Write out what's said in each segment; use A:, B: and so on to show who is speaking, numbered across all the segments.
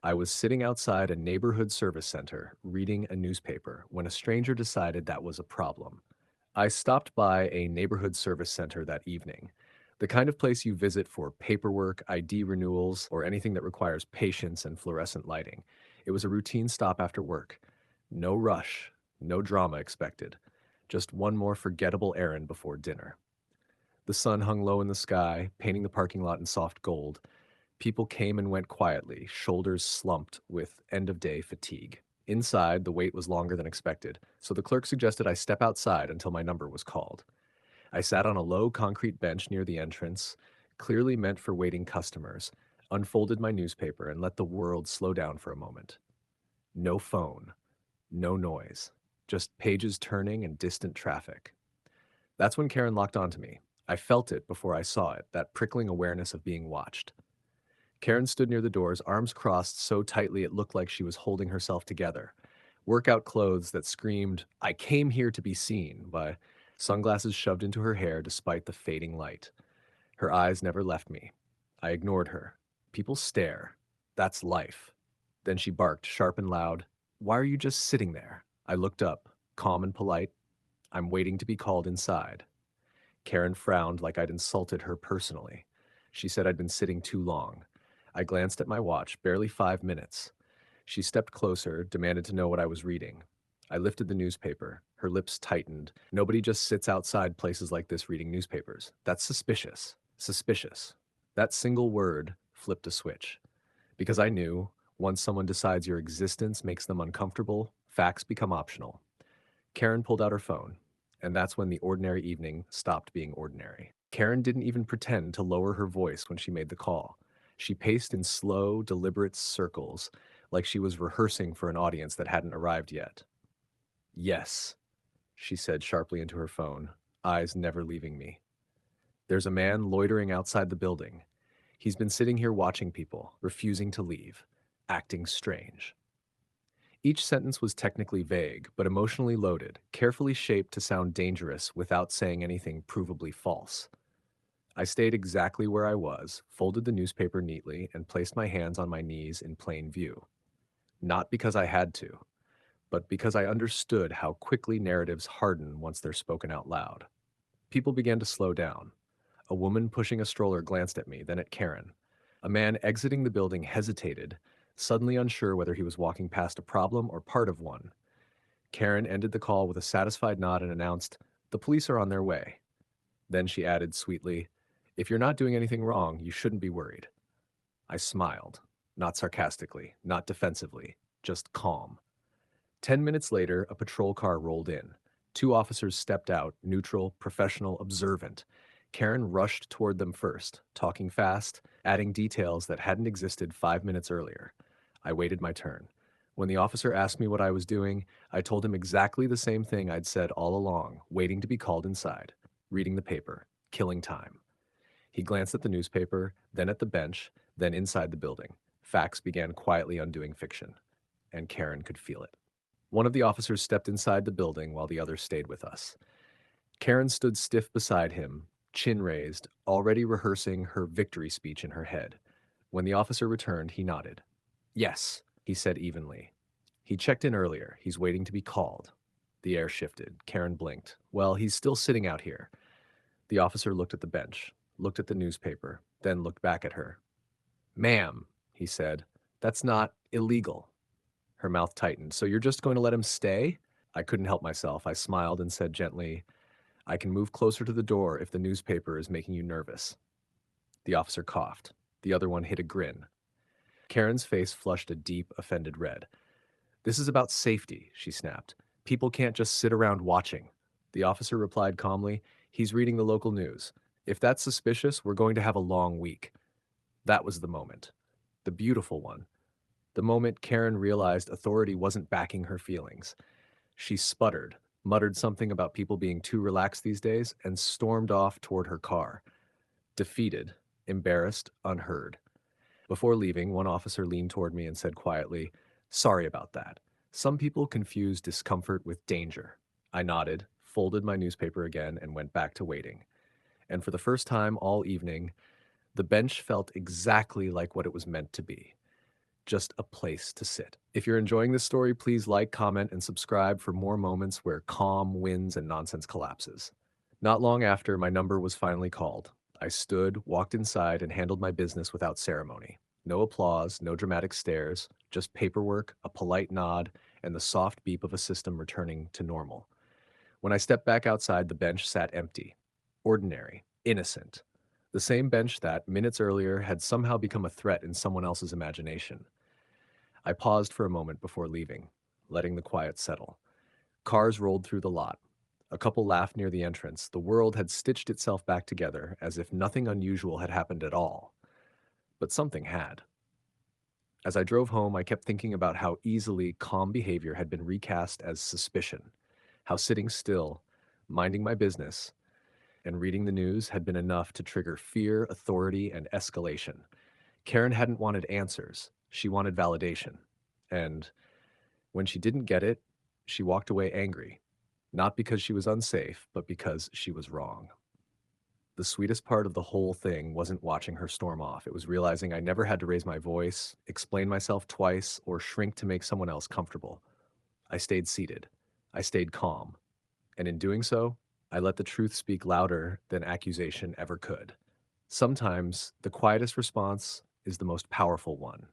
A: I was sitting outside a neighborhood service center reading a newspaper when a stranger decided that was a problem. I stopped by a neighborhood service center that evening, the kind of place you visit for paperwork, ID renewals, or anything that requires patience and fluorescent lighting. It was a routine stop after work. No rush, no drama expected. Just one more forgettable errand before dinner. The sun hung low in the sky, painting the parking lot in soft gold. People came and went quietly, shoulders slumped with end of day fatigue. Inside, the wait was longer than expected, so the clerk suggested I step outside until my number was called. I sat on a low concrete bench near the entrance, clearly meant for waiting customers, unfolded my newspaper, and let the world slow down for a moment. No phone, no noise, just pages turning and distant traffic. That's when Karen locked onto me. I felt it before I saw it, that prickling awareness of being watched. Karen stood near the doors, arms crossed so tightly it looked like she was holding herself together. Workout clothes that screamed, "I came here to be seen," by sunglasses shoved into her hair despite the fading light. Her eyes never left me. I ignored her. People stare. That's life. Then she barked, sharp and loud, "Why are you just sitting there?" I looked up, calm and polite. "I'm waiting to be called inside." Karen frowned like I'd insulted her personally. She said I'd been sitting too long. I glanced at my watch, barely 5 minutes. She stepped closer, demanded to know what I was reading. I lifted the newspaper. Her lips tightened. Nobody just sits outside places like this reading newspapers. That's suspicious. Suspicious. That single word flipped a switch. Because I knew, once someone decides your existence makes them uncomfortable, facts become optional. Karen pulled out her phone, and that's when the ordinary evening stopped being ordinary. Karen didn't even pretend to lower her voice when she made the call. She paced in slow, deliberate circles, like she was rehearsing for an audience that hadn't arrived yet. "Yes," she said sharply into her phone, eyes never leaving me. "There's a man loitering outside the building. He's been sitting here watching people, refusing to leave, acting strange." Each sentence was technically vague, but emotionally loaded, carefully shaped to sound dangerous without saying anything provably false. I stayed exactly where I was, folded the newspaper neatly, and placed my hands on my knees in plain view. Not because I had to, but because I understood how quickly narratives harden once they're spoken out loud. People began to slow down. A woman pushing a stroller glanced at me, then at Karen. A man exiting the building hesitated, suddenly unsure whether he was walking past a problem or part of one. Karen ended the call with a satisfied nod and announced, "The police are on their way." Then she added sweetly, "If you're not doing anything wrong, you shouldn't be worried." I smiled, not sarcastically, not defensively, just calm. 10 minutes later, a patrol car rolled in. Two officers stepped out, neutral, professional, observant. Karen rushed toward them first, talking fast, adding details that hadn't existed 5 minutes earlier. I waited my turn. When the officer asked me what I was doing, I told him exactly the same thing I'd said all along, waiting to be called inside, reading the paper, killing time. He glanced at the newspaper, then at the bench, then inside the building. Facts began quietly undoing fiction, and Karen could feel it. One of the officers stepped inside the building while the other stayed with us. Karen stood stiff beside him, chin raised, already rehearsing her victory speech in her head. When the officer returned, he nodded. "Yes," he said evenly. "He checked in earlier. He's waiting to be called." The air shifted. Karen blinked. "Well, he's still sitting out here." The officer looked at the bench, looked at the newspaper, then looked back at her. "Ma'am," he said, "that's not illegal." Her mouth tightened. "So you're just going to let him stay?" I couldn't help myself. I smiled and said gently, "I can move closer to the door if the newspaper is making you nervous." The officer coughed. The other one hid a grin. Karen's face flushed a deep, offended red. "This is about safety," she snapped. "People can't just sit around watching." The officer replied calmly, "He's reading the local news. If that's suspicious, we're going to have a long week." That was the moment. The beautiful one. The moment Karen realized authority wasn't backing her feelings. She sputtered, muttered something about people being too relaxed these days, and stormed off toward her car. Defeated, embarrassed, unheard. Before leaving, one officer leaned toward me and said quietly, "Sorry about that. Some people confuse discomfort with danger." I nodded, folded my newspaper again, and went back to waiting. And for the first time all evening, the bench felt exactly like what it was meant to be. just a place to sit. If you're enjoying this story, please like, comment, and subscribe for more moments where calm wins and nonsense collapses. Not long after, my number was finally called. I stood, walked inside, and handled my business without ceremony. No applause, no dramatic stares, just paperwork, a polite nod, and the soft beep of a system returning to normal. When I stepped back outside, the bench sat empty. Ordinary, innocent. The same bench that, minutes earlier, had somehow become a threat in someone else's imagination. I paused for a moment before leaving, letting the quiet settle. Cars rolled through the lot. A couple laughed near the entrance. The world had stitched itself back together as if nothing unusual had happened at all. But something had. As I drove home, I kept thinking about how easily calm behavior had been recast as suspicion, how sitting still, minding my business, and reading the news had been enough to trigger fear, authority, and escalation. Karen hadn't wanted answers, she wanted validation. And when she didn't get it, she walked away angry, not because she was unsafe, but because she was wrong. The sweetest part of the whole thing wasn't watching her storm off. It was realizing I never had to raise my voice, explain myself twice, or shrink to make someone else comfortable. I stayed seated. I stayed calm. And in doing so, I let the truth speak louder than accusation ever could. Sometimes the quietest response is the most powerful one.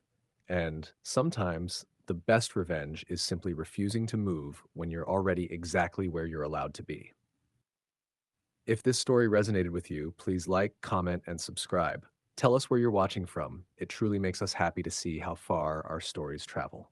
A: And sometimes the best revenge is simply refusing to move when you're already exactly where you're allowed to be. If this story resonated with you, please like, comment, and subscribe. Tell us where you're watching from. It truly makes us happy to see how far our stories travel.